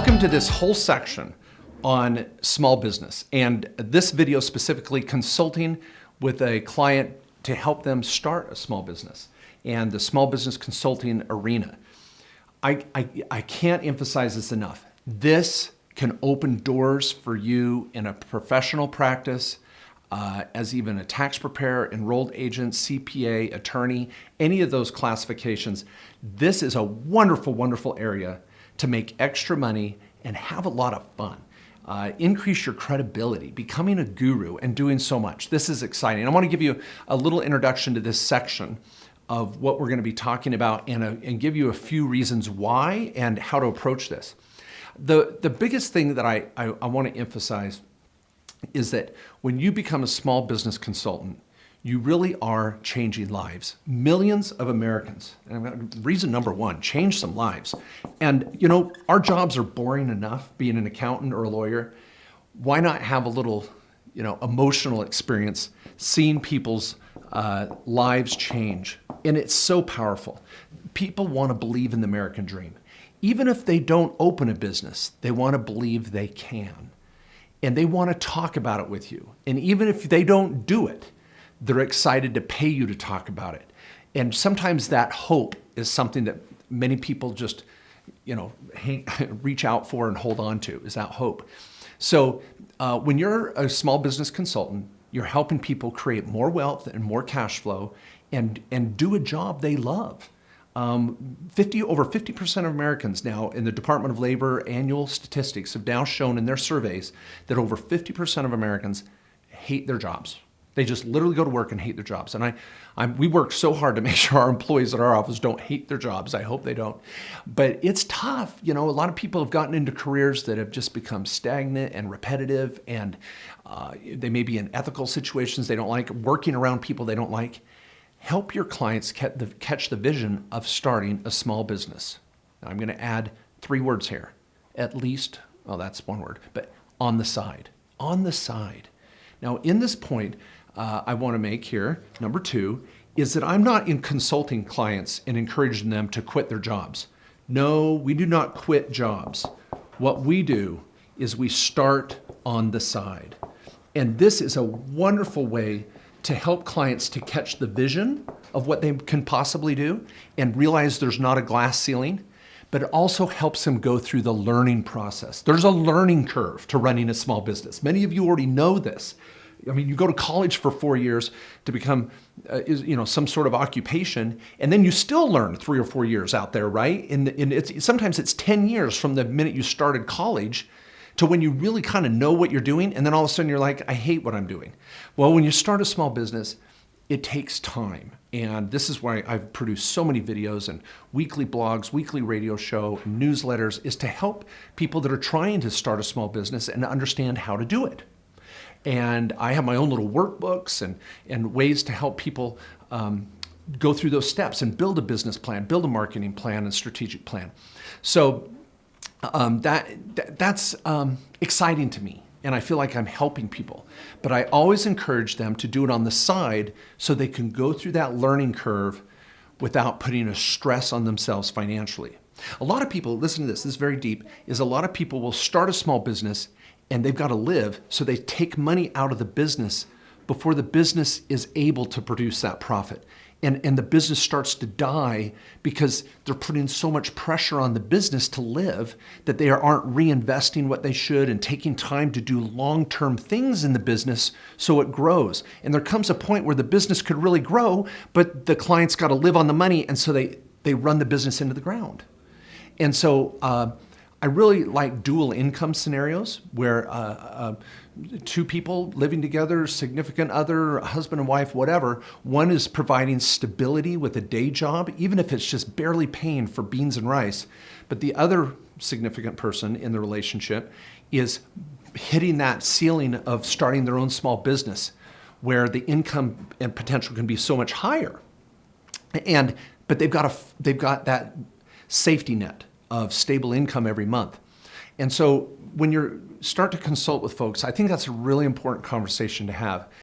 Welcome to this whole section on small business, and this video specifically consulting with a client to help them start a small business and the small business consulting arena. I can't emphasize this enough. This can open doors for you in a professional practice, as even a tax preparer, enrolled agent, CPA, attorney, any of those classifications. This is a wonderful, wonderful area to make extra money and have a lot of fun. Increase your credibility, becoming a guru and doing so much. This is exciting. I want to give you a little introduction to this section of what we're going to be talking about and give you a few reasons why and how to approach this. The biggest thing that I want to emphasize is that when you become a small business consultant, you really are changing lives. Millions of Americans. And reason number one, change some lives. And you know, our jobs are boring enough, being an accountant or a lawyer. Why not have a little, emotional experience, seeing people's lives change? And it's so powerful. People want to believe in the American dream. Even if they don't open a business, they want to believe they can. And they want to talk about it with you. And even if they don't do it, they're excited to pay you to talk about it. And sometimes that hope is something that many people just, reach out for and hold on to, is that hope. So when you're a small business consultant, you're helping people create more wealth and more cash flow and do a job they love. Over 50% of Americans now in the Department of Labor annual statistics have now shown in their surveys that over 50% of Americans hate their jobs. They just literally go to work and hate their jobs. And we work so hard to make sure our employees at our office don't hate their jobs. I hope they don't. But it's tough. A lot of people have gotten into careers that have just become stagnant and repetitive, and they may be in ethical situations they don't like, working around people they don't like. Help your clients catch the vision of starting a small business. Now, I'm going to add 3 words here. At least, well, that's 1 word, but on the side. On the side. Now, in this point, I want to make here, number 2, is that I'm not in consulting clients and encouraging them to quit their jobs. No, we do not quit jobs. What we do is we start on the side. And this is a wonderful way to help clients to catch the vision of what they can possibly do and realize there's not a glass ceiling, but it also helps them go through the learning process. There's a learning curve to running a small business. Many of you already know this. I mean, you go to college for 4 years to become, some sort of occupation, and then you still learn 3 or 4 years out there, right? And sometimes it's 10 years from the minute you started college to when you really kind of know what you're doing, and then all of a sudden you're like, I hate what I'm doing. Well, when you start a small business, it takes time. And this is why I've produced so many videos and weekly blogs, weekly radio show, newsletters, is to help people that are trying to start a small business and understand how to do it. And I have my own little workbooks and ways to help people go through those steps and build a business plan, build a marketing plan and strategic plan. So that's exciting to me, and I feel like I'm helping people. But I always encourage them to do it on the side so they can go through that learning curve without putting a stress on themselves financially. A lot of people, listen to this is very deep, is a lot of people will start a small business and they've got to live, so they take money out of the business before the business is able to produce that profit. And the business starts to die because they're putting so much pressure on the business to live that they aren't reinvesting what they should and taking time to do long-term things in the business so it grows. And there comes a point where the business could really grow, but the client's got to live on the money, and so they run the business into the ground. And so I really like dual income scenarios where 2 people living together, significant other, husband and wife, whatever. One is providing stability with a day job, even if it's just barely paying for beans and rice. But the other significant person in the relationship is hitting that ceiling of starting their own small business where the income and potential can be so much higher. But they've got that safety net of stable income every month. And so when you start to consult with folks, I think that's a really important conversation to have.